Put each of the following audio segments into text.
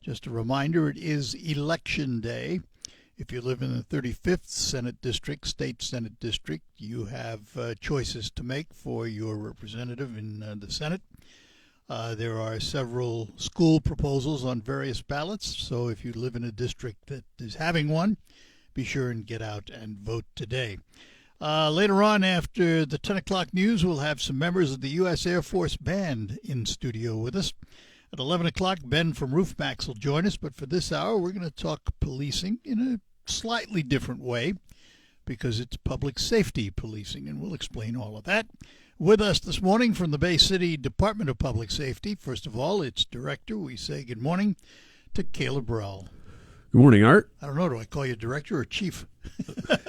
Just a reminder, it is Election Day. If you live in the 35th Senate District, State Senate District, you have choices to make for your representative in the Senate. There are several school proposals on various ballots, so if you live in a district that is having one, be sure and get out and vote today. Later on, after the 10 o'clock news, we'll have some members of the U.S. Air Force Band in studio with us. At 11 o'clock, Ben from Roofmax will join us, but for this hour, we're going to talk policing in a slightly different way because it's public safety policing, and we'll explain all of that. With us this morning from the Bay City Department of Public Safety, first of all, its director. We say good morning to Caleb Burrell. Good morning, Art. I don't know, do I call you director or chief?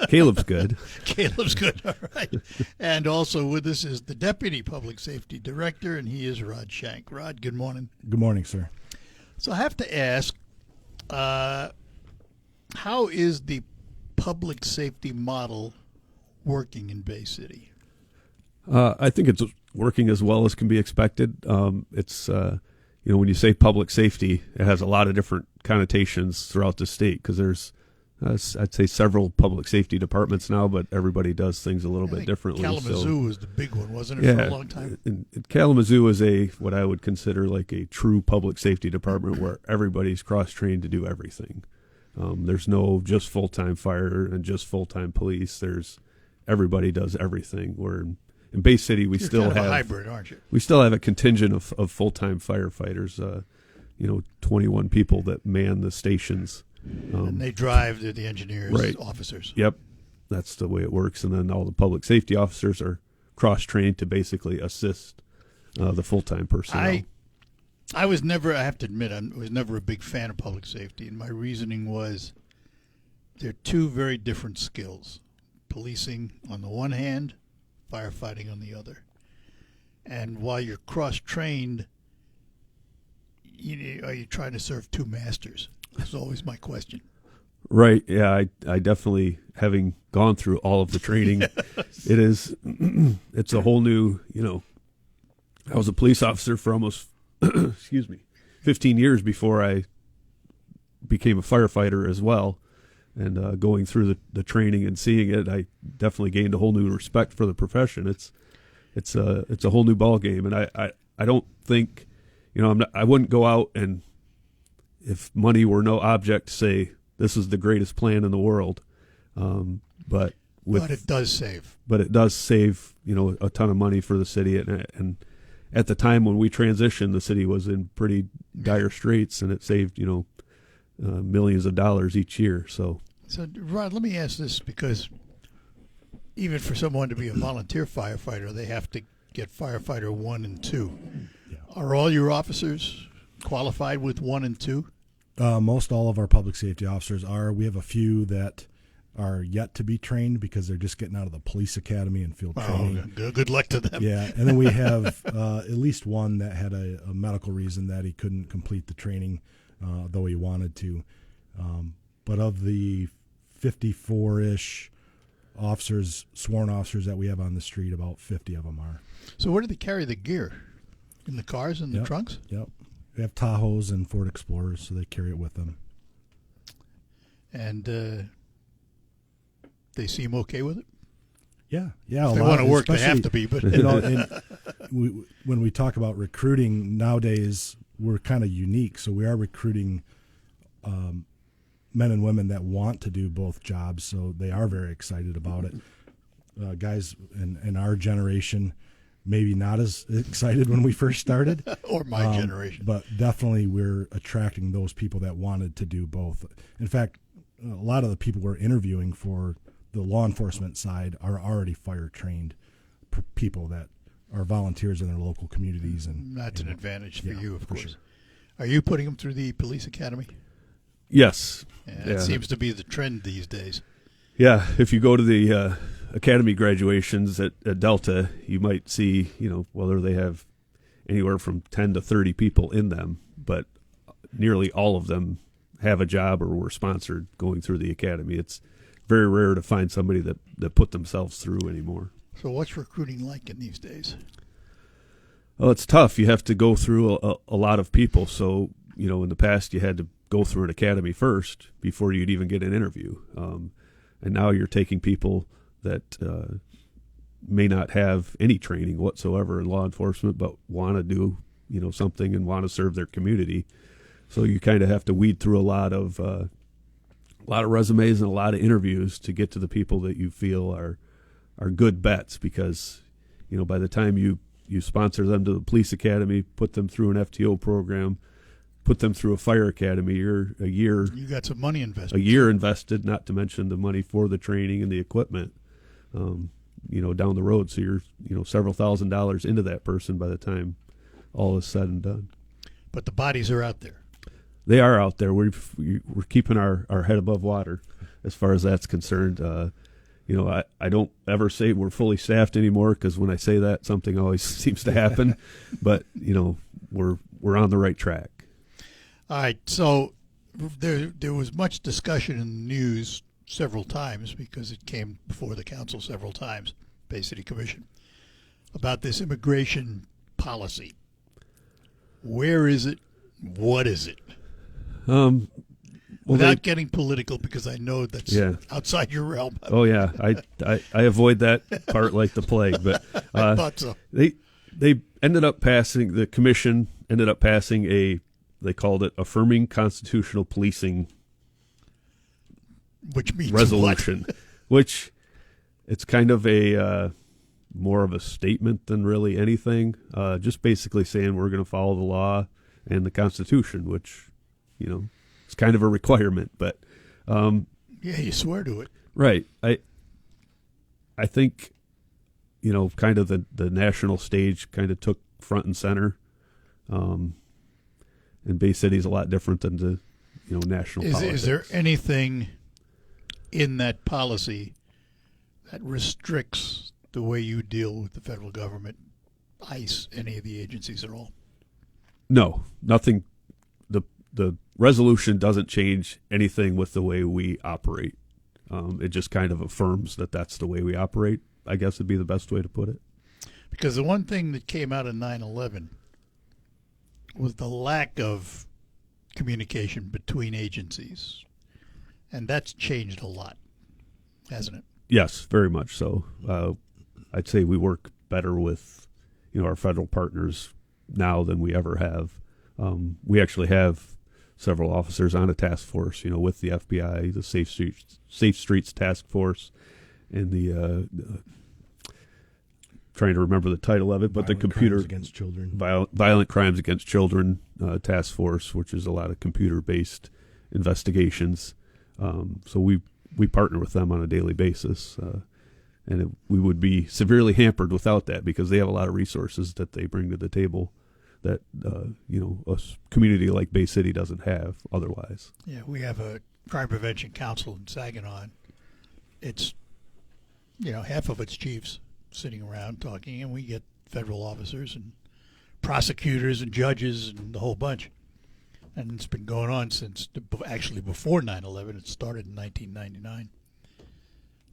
Caleb's good. Caleb's good, all right. And also with us is the Deputy Public Safety Director, and he is Rod Shank. Rod, good morning. Good morning, sir. So I have to ask, how is the public safety model working in Bay City? I think it's working as well as can be expected. It's when you say public safety, it has a lot of different connotations throughout the state because there's, I'd say, several public safety departments now, but everybody does things a little bit differently. Kalamazoo was the big one, wasn't it, for a long time? Kalamazoo is what I would consider like a true public safety department where everybody's cross-trained to do everything. There's no just full-time fire and just full-time police. Everybody does everything. Where in Bay City, we You're still kind of have a hybrid, aren't you? We still have a contingent of full-time firefighters. 21 people that man the stations. And they drive, they're the engineers, right. Officers. Yep, that's the way it works. And then all the public safety officers are cross-trained to basically assist the full-time personnel. I was never, I have to admit, I was never a big fan of public safety, and my reasoning was they're two very different skills. Policing on the one hand, firefighting on the other. And while you're cross-trained, are you trying to serve two masters? That's always my question. Right. Yeah, I definitely, having gone through all of the training, it's a whole new, I was a police officer for almost, 15 years before I became a firefighter as well. And going through the training and seeing it, I definitely gained a whole new respect for the profession. It's a whole new ball game, and I don't think, I wouldn't go out and, if money were no object, say this is the greatest plan in the world. But it does save. But it does save, a ton of money for the city. And at the time when we transitioned, the city was in pretty dire straits, and it saved, millions of dollars each year. So, Rod, let me ask this, because even for someone to be a volunteer firefighter, they have to get firefighter 1 and 2. Yeah. Are all your officers qualified with 1 and 2? Most all of our public safety officers are. We have a few that are yet to be trained because they're just getting out of the police academy and field training. Good luck to them. Yeah, and then we have at least one that had a medical reason that he couldn't complete the training, though he wanted to. But of the 54-ish officers, sworn officers that we have on the street, about 50 of them are. So where do they carry the gear? In the cars, in the trunks? Yep. We have Tahoes and Ford Explorers, so they carry it with them. And they seem okay with it? Yeah. If they want to work, they have to be. But when we talk about recruiting nowadays, we're kind of unique. So we are recruiting men and women that want to do both jobs, so they are very excited about it. Guys in our generation, maybe not as excited when we first started. Or my generation. But definitely we're attracting those people that wanted to do both. In fact, a lot of the people we're interviewing for the law enforcement side are already fire-trained people that are volunteers in their local communities. And that's an advantage for you, of course. Sure. Are you putting them through the police academy? Yes. It seems to be the trend these days. Yeah, if you go to the academy graduations at Delta, you might see, whether they have anywhere from 10 to 30 people in them, but nearly all of them have a job or were sponsored going through the academy. It's very rare to find somebody that put themselves through anymore. So what's recruiting like in these days? Well, it's tough. You have to go through a lot of people. So in the past you had to go through an academy first before you'd even get an interview. And now you're taking people that may not have any training whatsoever in law enforcement, but want to do, something and want to serve their community. So you kind of have to weed through a lot of resumes and a lot of interviews to get to the people that you feel are good bets, because, by the time you sponsor them to the police academy, put them through an FTO program, put them through a fire academy, you're a year. You got some money invested. A year invested, not to mention the money for the training and the equipment, down the road. So you're, several $1,000s into that person by the time all is said and done. But the bodies are out there. They are out there. We're keeping our head above water as far as that's concerned. I don't ever say we're fully staffed anymore, because when I say that, something always seems to happen. But we're on the right track. All right. So there was much discussion in the news several times, because it came before the council several times, Bay City Commission, about this immigration policy. Where is it? What is it? Without getting political, because I know that's outside your realm. Oh yeah, I avoid that part like the plague. But I thought so. They ended up passing. The commission ended up passing they called it affirming constitutional policing, which means resolution, what? Which it's kind of a more of a statement than really anything. Just basically saying we're going to follow the law and the Constitution, which it's kind of a requirement. But you swear to it, right? I think kind of the national stage kind of took front and center. And Bay City is a lot different than the national politics. Is there anything in that policy that restricts the way you deal with the federal government, ICE, any of the agencies at all? No, nothing. The resolution doesn't change anything with the way we operate. It just kind of affirms that that's the way we operate, I guess would be the best way to put it. Because the one thing that came out of 9/11 was the lack of communication between agencies. And that's changed a lot, hasn't it? Yes, very much so. I'd say we work better with our federal partners now than we ever have. We actually have several officers on a task force, with the FBI, the Safe Streets Task Force, and the trying to remember the title of it, but the computer crimes against children, violent crimes against children task force, which is a lot of computer-based investigations. So we partner with them on a daily basis, and we would be severely hampered without that, because they have a lot of resources that they bring to the table that a community like Bay City doesn't have otherwise. Yeah, we have a crime prevention council in Saginaw. It's half of its chiefs sitting around talking, and we get federal officers and prosecutors and judges and the whole bunch. And it's been going on since actually before 9/11. It started in 1999.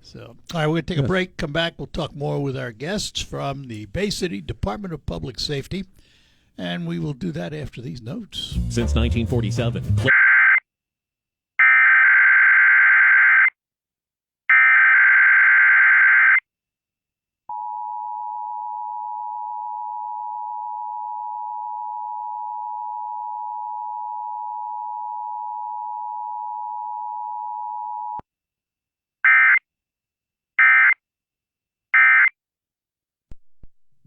So, all right, we're going to take a break. Come back. We'll talk more with our guests from the Bay City Department of Public Safety, and we will do that after these notes. Since 1947.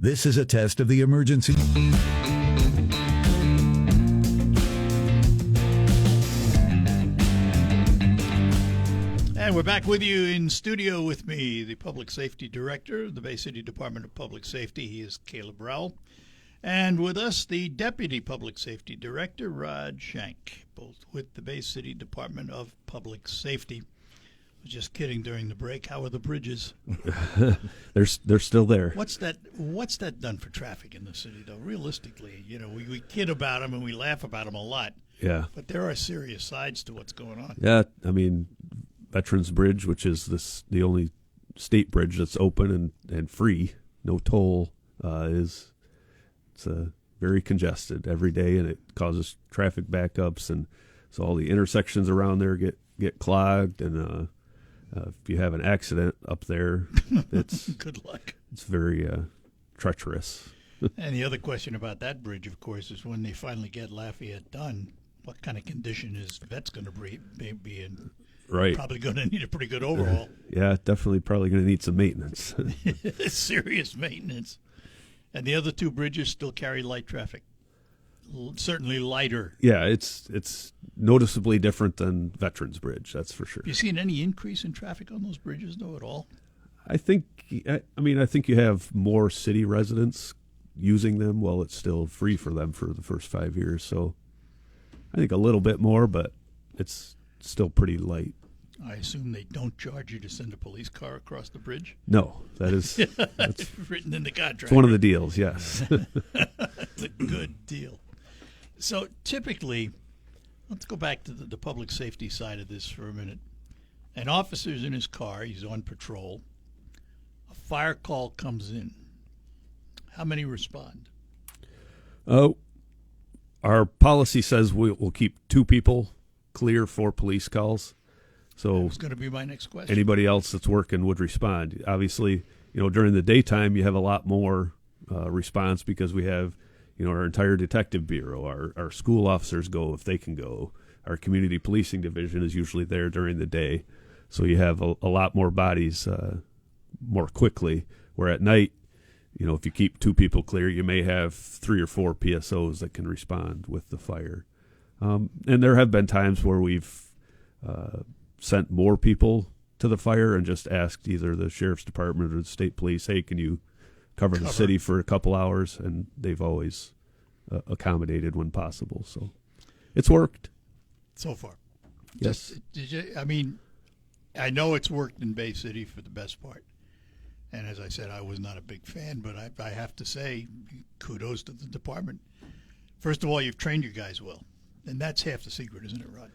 This is a test of the emergency. And we're back with you in studio with me, the Public Safety Director of the Bay City Department of Public Safety. He is Caleb Rowell. And with us, the Deputy Public Safety Director, Rod Shank, both with the Bay City Department of Public Safety. I was just kidding during the break. How are the bridges? They're still there. What's that done for traffic in the city, though? Realistically, we kid about them and we laugh about them a lot. Yeah. But there are serious sides to what's going on. Yeah, I mean, Veterans Bridge, which is the only state bridge that's open and free, no toll, it's a very congested every day, and it causes traffic backups, and so all the intersections around there get clogged, and if you have an accident up there, it's Good luck. it's very treacherous. And the other question about that bridge, of course, is when they finally get Lafayette done, what kind of condition is Vets going to be in? Right. Probably going to need a pretty good overhaul. Yeah, definitely probably going to need some maintenance. Serious maintenance. And the other two bridges still carry light traffic. Certainly lighter. Yeah, it's noticeably different than Veterans Bridge, that's for sure. Have you seen any increase in traffic on those bridges, though, at all? I think you have more city residents using them while it's still free for them for the first 5 years. So I think a little bit more, but it's still pretty light. I assume they don't charge you to send a police car across the bridge? No, that's It's written in the contract. one of the deals, yes. It's a good deal. So typically, let's go back to the public safety side of this for a minute. An officer's in his car, he's on patrol. A fire call comes in. How many respond? Our policy says we'll keep 2 people clear for police calls. That So was going to be my next question. anybody else that's working would respond. Obviously, during the daytime you have a lot more response because we have, our entire detective bureau, our school officers go if they can go. Our community policing division is usually there during the day. So you have a lot more bodies more quickly, where at night, if you keep 2 people clear, you may have 3 or 4 PSOs that can respond with the fire. And there have been times where we've sent more people to the fire and just asked either the sheriff's department or the state police, hey, can you cover the city for a couple hours? And they've always accommodated when possible. So it's worked. So far. Yes. I know it's worked in Bay City for the best part. And as I said, I was not a big fan, but I have to say, kudos to the department. First of all, you've trained your guys well. And that's half the secret, isn't it, Rod?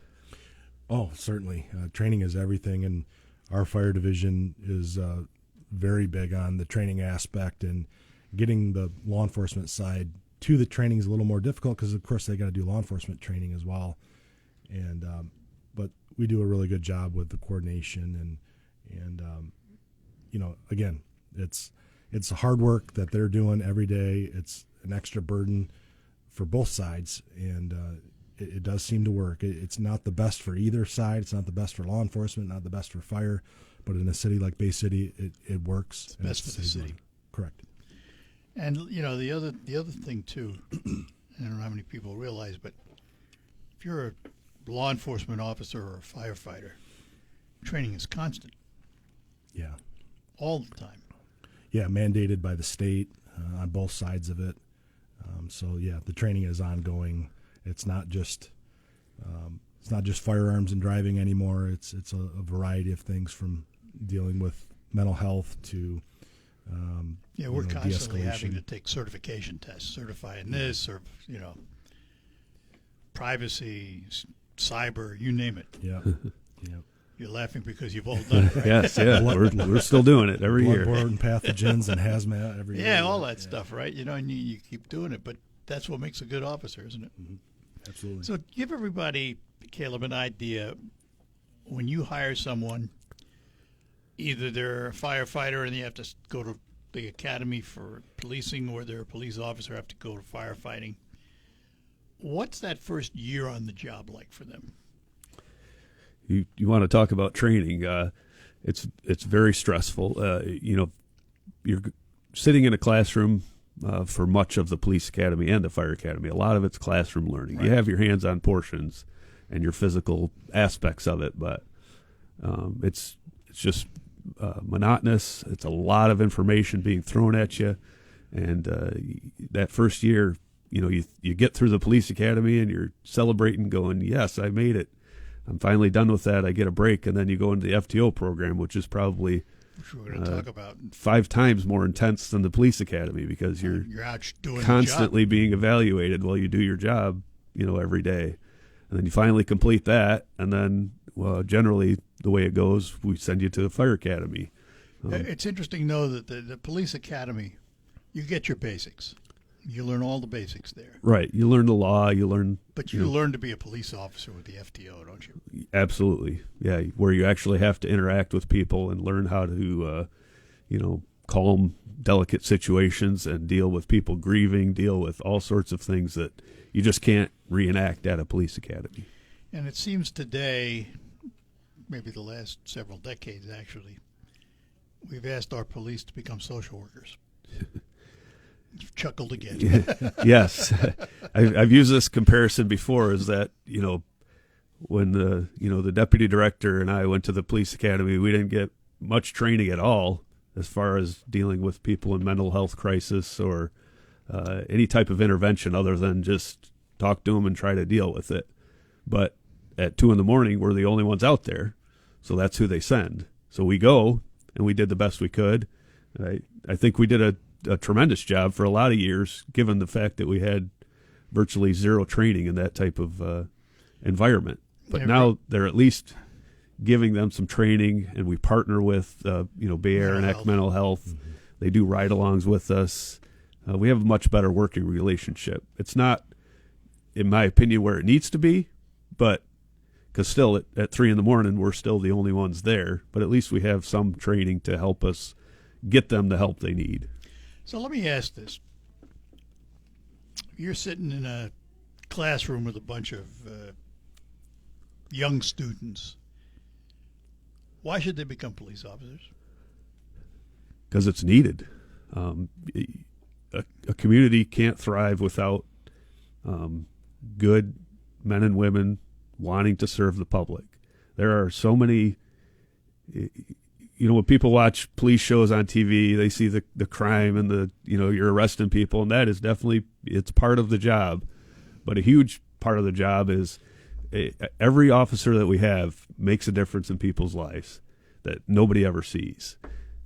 Oh, certainly. Training is everything, and our fire division is very big on the training aspect, and getting the law enforcement side to the training is a little more difficult because, of course, they got to do law enforcement training as well. And but we do a really good job with the coordination, and again, it's hard work that they're doing every day. It's an extra burden for both sides, and it does seem to work. It's not the best for either side. It's not the best for law enforcement, not the best for fire, but in a city like Bay City, it works. It's best for the city. Correct. And the other thing too, I don't know how many people realize, but if you're a law enforcement officer or a firefighter, training is constant, Yeah. all the time. Yeah, mandated by the state on both sides of it. So yeah, the training is ongoing. It's not just firearms and driving anymore. It's a variety of things, from dealing with mental health to We're constantly having de-escalation. to take certification tests, certifying this or privacy, cyber, you name it. Yeah. Yeah. You're laughing because you've all done it, right? Yes, yeah. We're still doing it every year. Bloodborne pathogens and hazmat every year. Yeah, all that stuff, right? And you keep doing it, but that's what makes a good officer, isn't it? Absolutely. So give everybody, Caleb, an idea. When you hire someone, either they're a firefighter and you have to go to the academy for policing, or they're a police officer, have to go to firefighting. What's that first year on the job like for them? You want to talk about training? It's very stressful. You're sitting in a classroom for much of the police academy and the fire academy. A lot of it's classroom learning. Right. You have your hands-on portions and your physical aspects of it, but it's just monotonous. It's a lot of information being thrown at you, and that first year, you get through the police academy and you're celebrating, going, "Yes, I made it. I'm finally done with that. I get a break," and then you go into the FTO program, which is probably Which we're going to talk about. 5 times more intense than the police academy, because you're out doing constantly being evaluated while you do your job, every day. And then you finally complete that, and then, generally the way it goes, we send you to the fire academy. the job. It's interesting, though, that the police academy, you get your basics. You learn all the basics there. Right. You learn the law. You learn. But you learn to be a police officer with the FTO, don't you? Absolutely. Yeah. Where you actually have to interact with people and learn how to, calm delicate situations and deal with people grieving, deal with all sorts of things that you just can't reenact at a police academy. And it seems today, maybe the last several decades actually, we've asked our police to become social workers. You've chuckled again. Yes. I've used this comparison before, is that, when the deputy director and I went to the police academy, we didn't get much training at all as far as dealing with people in mental health crisis or any type of intervention other than just talk to them and try to deal with it. But at 2 a.m, we're the only ones out there, so that's who they send. So we go, and we did the best we could. I think we did a tremendous job for a lot of years, given the fact that we had virtually zero training in that type of environment. But now they're at least giving them some training, and we partner with Bay Aranac Mental Health. Mm-hmm. They do ride-alongs with us. We have a much better working relationship. It's not, in my opinion, where it needs to be, but because still at 3 a.m, we're still the only ones there. But at least we have some training to help us get them the help they need. So let me ask this. You're sitting in a classroom with a bunch of young students. Why should they become police officers? Because it's needed. A community can't thrive without good men and women wanting to serve the public. There are so many, when people watch police shows on TV, they see the crime and you're arresting people, and that is definitely, it's part of the job. But a huge part of the job is every officer that we have makes a difference in people's lives that nobody ever sees.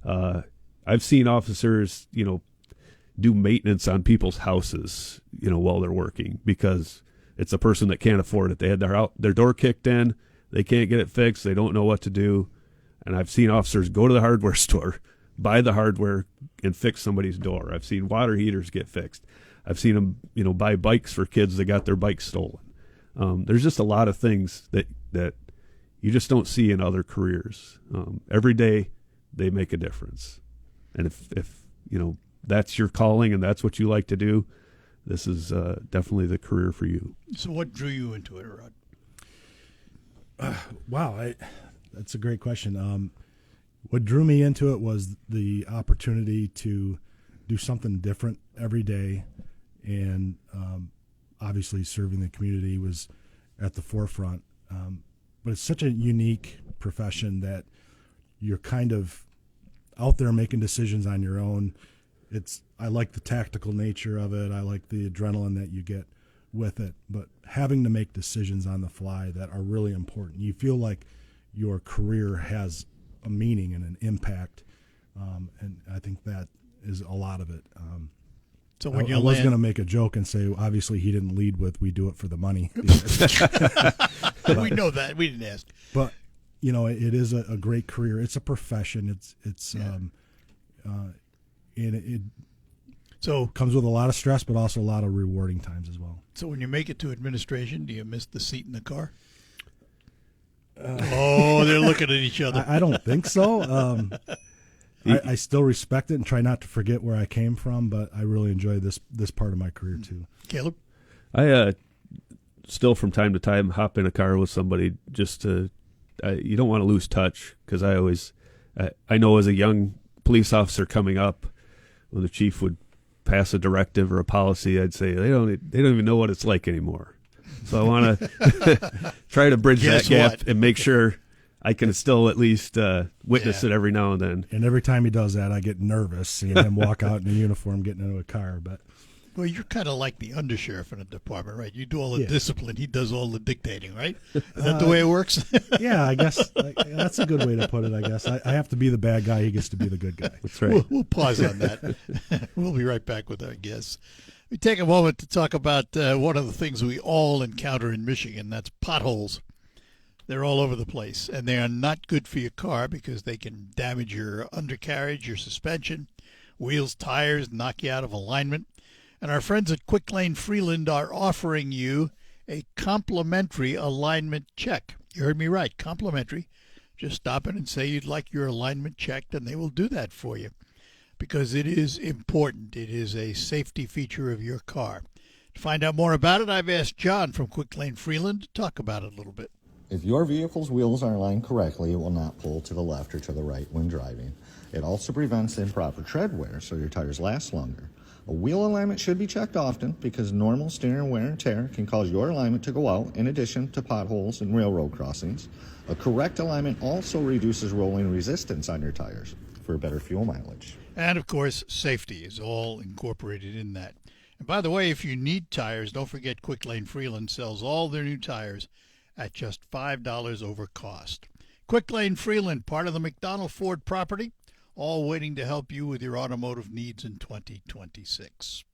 I've seen officers, do maintenance on people's houses, while they're working, because it's a person that can't afford it. They had their door kicked in, they can't get it fixed, they don't know what to do. And I've seen officers go to the hardware store, buy the hardware, and fix somebody's door. I've seen water heaters get fixed. I've seen them, buy bikes for kids that got their bikes stolen. There's just a lot of things that you just don't see in other careers. Every day they make a difference. And if that's your calling and that's what you like to do, this is definitely the career for you. So what drew you into it, Rod? Wow, that's a great question. What drew me into it was the opportunity to do something different every day, and obviously serving the community was at the forefront. But it's such a unique profession that you're kind of out there making decisions on your own. I like the tactical nature of it. I like the adrenaline that you get with it, but having to make decisions on the fly that are really important. You feel like your career has a meaning and an impact, and I think that is a lot of it. So when I was going to make a joke and say, obviously he didn't lead with "we do it for the money." We know that. We didn't ask. But it is a great career. It's a profession. It so comes with a lot of stress, but also a lot of rewarding times as well. So when you make it to administration, do you miss the seat in the car? They're looking at each other. I don't think so. I still respect it and try not to forget where I came from, but I really enjoy this part of my career too. Caleb? I still from time to time hop in a car with somebody just to, you don't want to lose touch, because I know as a young police officer coming up, when the chief would pass a directive or a policy, I'd say they don't even know what it's like anymore. So I want to try to bridge that gap and make sure I can still at least witness it every now and then. And every time he does that, I get nervous seeing him walk out in a uniform getting into a car. But well, you're kind of like the undersheriff in a department, right? You do all the discipline, he does all the dictating, right? Is that the way it works? Yeah, I guess that's a good way to put it. I guess I have to be the bad guy; he gets to be the good guy. That's right. We'll pause on that. We'll be right back with our guests. We take a moment to talk about one of the things we all encounter in Michigan. That's potholes. They're all over the place, and they are not good for your car because they can damage your undercarriage, your suspension, wheels, tires, knock you out of alignment. And our friends at Quick Lane Freeland are offering you a complimentary alignment check. You heard me right, complimentary. Just stop in and say you'd like your alignment checked, and they will do that for you because it is important. It is a safety feature of your car. To find out more about it, I've asked John from Quick Lane Freeland to talk about it a little bit. If your vehicle's wheels are aligned correctly, it will not pull to the left or to the right when driving. It also prevents improper tread wear, so your tires last longer. A wheel alignment should be checked often because normal steering wear and tear can cause your alignment to go out in addition to potholes and railroad crossings. A correct alignment also reduces rolling resistance on your tires for better fuel mileage. And, of course, safety is all incorporated in that. And by the way, if you need tires, don't forget Quick Lane Freeland sells all their new tires at just $5 over cost. Quick Lane Freeland, part of the McDonald Ford property, all waiting to help you with your automotive needs in 2026.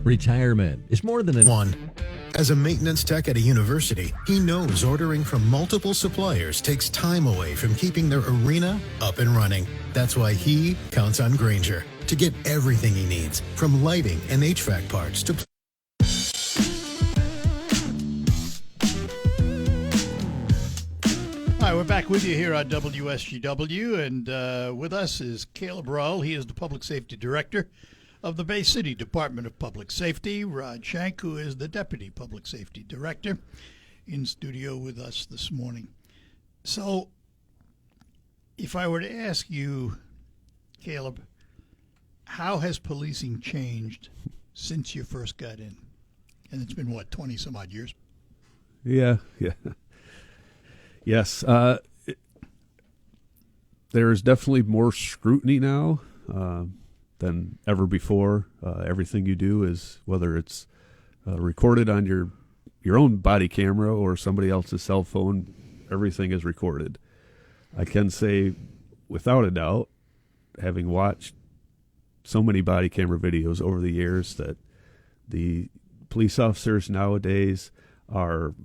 Retirement is more than One. As a maintenance tech at a university, he knows ordering from multiple suppliers takes time away from keeping their arena up and running. That's why he counts on Grainger to get everything he needs, from lighting and HVAC parts to... Hi, we're back with you here on WSGW, and with us is Caleb Rull. He is the Public Safety Director of the Bay City Department of Public Safety. Rod Shank, who is the Deputy Public Safety Director, in studio with us this morning. So, if I were to ask you, Caleb, how has policing changed since you first got in? And it's been, 20-some-odd years? Yeah. Yes. There is definitely more scrutiny now than ever before. Everything you do is, whether it's recorded on your own body camera or somebody else's cell phone, everything is recorded. I can say, without a doubt, having watched so many body camera videos over the years, that the police officers nowadays are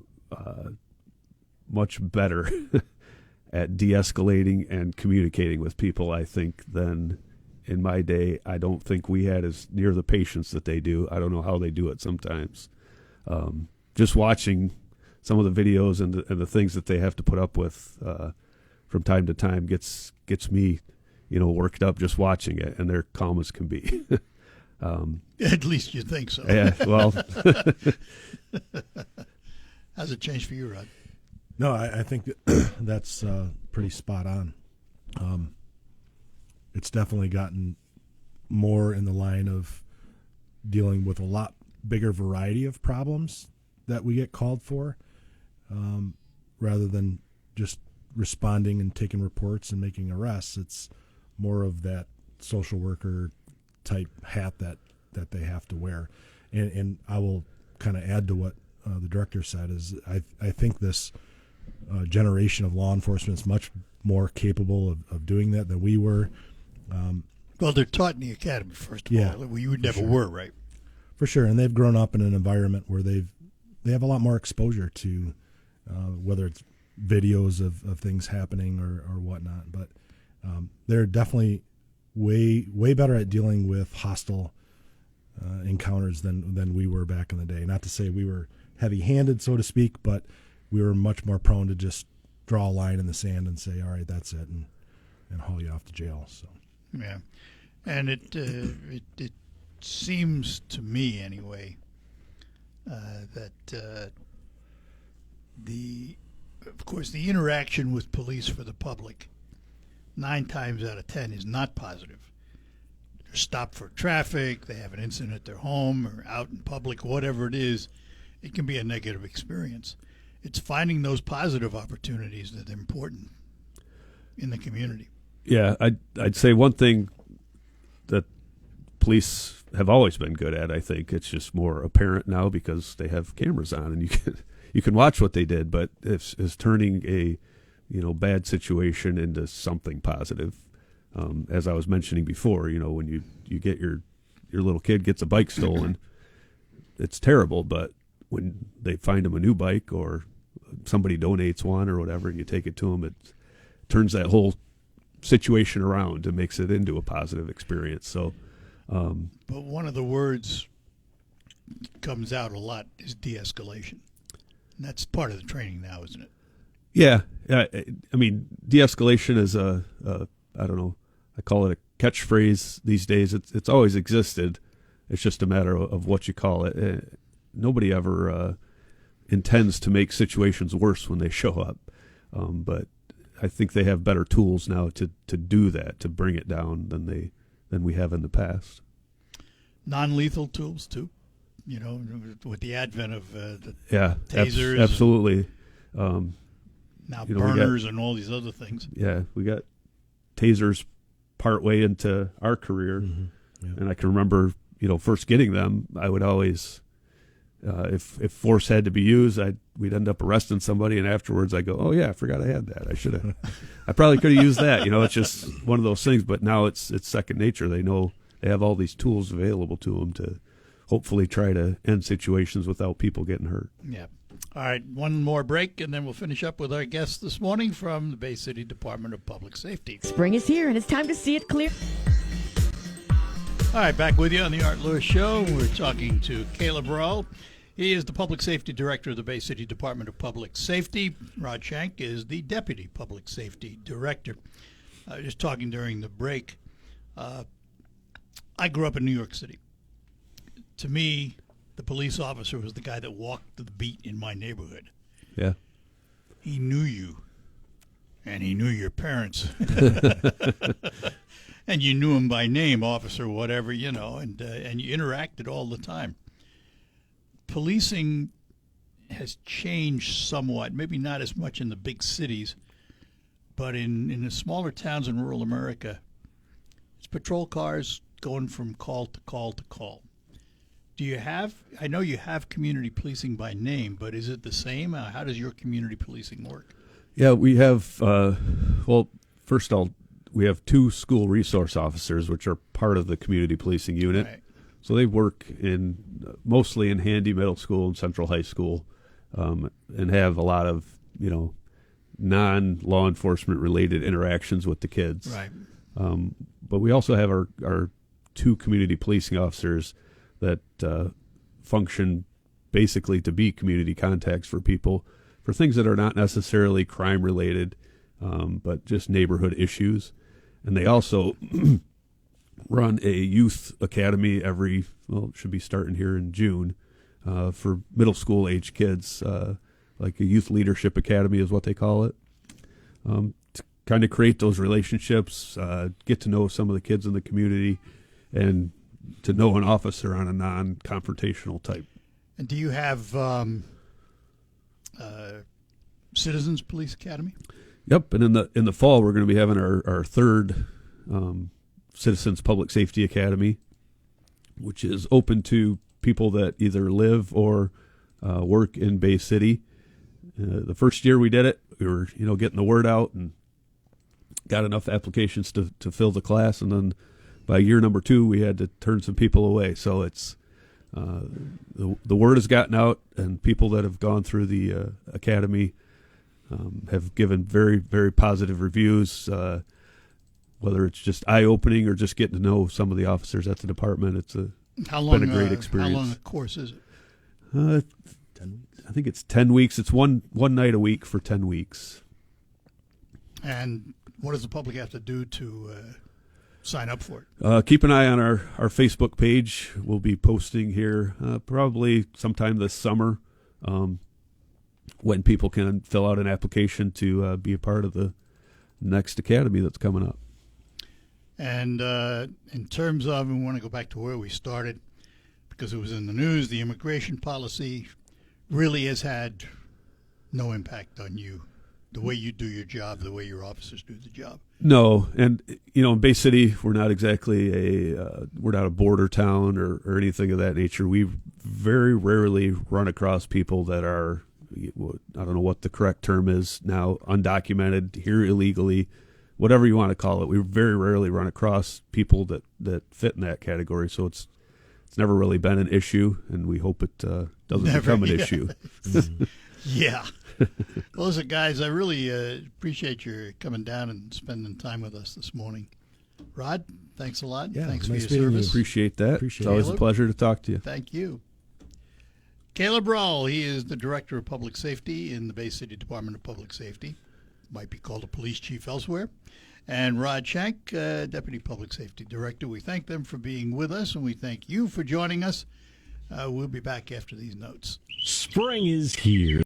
much better at de-escalating and communicating with people, I think, than in my day. I don't think we had as near the patience that they do. I don't know how they do it sometimes. Just watching some of the videos and the things that they have to put up with from time to time gets me, worked up just watching it, and they're calm as can be. At least you think so. Yeah, well. How's it changed for you, Rod? No, I think that's pretty spot on. It's definitely gotten more in the line of dealing with a lot bigger variety of problems that we get called for, rather than just responding and taking reports and making arrests. It's more of that social worker type hat that they have to wear. And I will kind of add to what the director said, is I think this generation of law enforcement is much more capable of doing that than we were. Well, they're taught in the academy, first of all. We never were, right? For sure, and they've grown up in an environment where they have a lot more exposure to whether it's videos of things happening or whatnot. But they're definitely way better at dealing with hostile encounters than we were back in the day. Not to say we were heavy-handed, so to speak, but we were much more prone to just draw a line in the sand and say, all right, that's it, and haul you off to jail. So, yeah, and it seems to me anyway that of course the interaction with police for the public 9 times out of 10 is not positive. They're stopped for traffic, they have an incident at their home or out in public, whatever it is, it can be a negative experience. It's finding those positive opportunities that are important in the community. Yeah, I'd say one thing that police have always been good at, I think it's just more apparent now because they have cameras on and you can watch what they did, but it's turning a bad situation into something positive. As I was mentioning before, when you get your little kid gets a bike stolen, it's terrible, but when they find him a new bike or somebody donates one or whatever and you take it to them, it turns that whole situation around and makes it into a positive experience. So, but one of the words comes out a lot is de-escalation. And that's part of the training now, isn't it? Yeah, I mean, de-escalation is I don't know, I call it a catchphrase these days. It's always existed. It's just a matter of what you call it. Nobody ever intends to make situations worse when they show up, but I think they have better tools now to do that, to bring it down than we have in the past. Non-lethal tools too, with the advent of the Yeah, tasers, absolutely. now we burners and all these other things. Yeah, we got tasers partway into our career, Yeah. and I can remember, first getting them. I would always, if force had to be used, we'd end up arresting somebody, and afterwards I go, oh yeah, I forgot I had that. I should have. I probably could have used that. It's just one of those things. But now it's second nature. They know they have all these tools available to them to hopefully try to end situations without people getting hurt. Yeah. All right, one more break, and then we'll finish up with our guest this morning from the Bay City Department of Public Safety. Spring is here, and it's time to see it clear. All right, back with you on the Art Lewis Show. We're talking to Caleb Rull. He is the Public Safety Director of the Bay City Department of Public Safety. Rod Shank is the Deputy Public Safety Director. Just talking during the break. I grew up in New York City. To me, the police officer was the guy that walked the beat in my neighborhood. Yeah. He knew you, and he knew your parents. And you knew him by name, officer, whatever, and you interacted all the time. Policing has changed somewhat, maybe not as much in the big cities, but in the smaller towns in rural America, it's patrol cars going from call to call to call. I know you have community policing by name, but is it the same? How does your community policing work? Yeah, we have, first we have 2 school resource officers, which are part of the community policing unit. Right. So they work mostly in Handy Middle School and Central High School, and have a lot of, non-law enforcement related interactions with the kids. Right. But we also have our 2 community policing officers that function basically to be community contacts for people for things that are not necessarily crime related, but just neighborhood issues. And they also run a youth academy it should be starting here in June, for middle school age kids, like a youth leadership academy is what they call it, to kind of create those relationships, get to know some of the kids in the community, and to know an officer on a non-confrontational type. And do you have Citizens Police Academy? Yep, and in the fall we're going to be having our third Citizens Public Safety Academy, which is open to people that either live or work in Bay City. The first year we did it, we were getting the word out and got enough applications to fill the class, and then by year number 2 we had to turn some people away. So it's the word has gotten out, and people that have gone through the academy have given very, very positive reviews, whether it's just eye-opening or just getting to know some of the officers at the department. It's been a great experience. How long a course is it? 10 weeks. I think it's 10 weeks. It's one night a week for 10 weeks. And what does the public have to do to sign up for it? Keep an eye on our Facebook page. We'll be posting here probably sometime this summer, when people can fill out an application to be a part of the next academy that's coming up. And in terms of, we want to go back to where we started, because it was in the news, the immigration policy really has had no impact on you, the way you do your job, the way your officers do the job. No, and in Bay City, we're not exactly we're not a border town or anything of that nature. We very rarely run across people that are, I don't know what the correct term is now, undocumented, here illegally, whatever you want to call it. We very rarely run across people that fit in that category. So it's never really been an issue, and we hope it doesn't become an issue. Yeah. Well, listen, guys, I really appreciate your coming down and spending time with us this morning. Rod, thanks a lot. Yeah, thanks nice for your meeting you. service. Appreciate that. Appreciate it's always it. a pleasure to talk to you. Thank you. Caleb Rull, he is the Director of Public Safety in the Bay City Department of Public Safety. Might be called a police chief elsewhere. And Rod Shank, Deputy Public Safety Director. We thank them for being with us, and we thank you for joining us. We'll be back after these notes. Spring is here.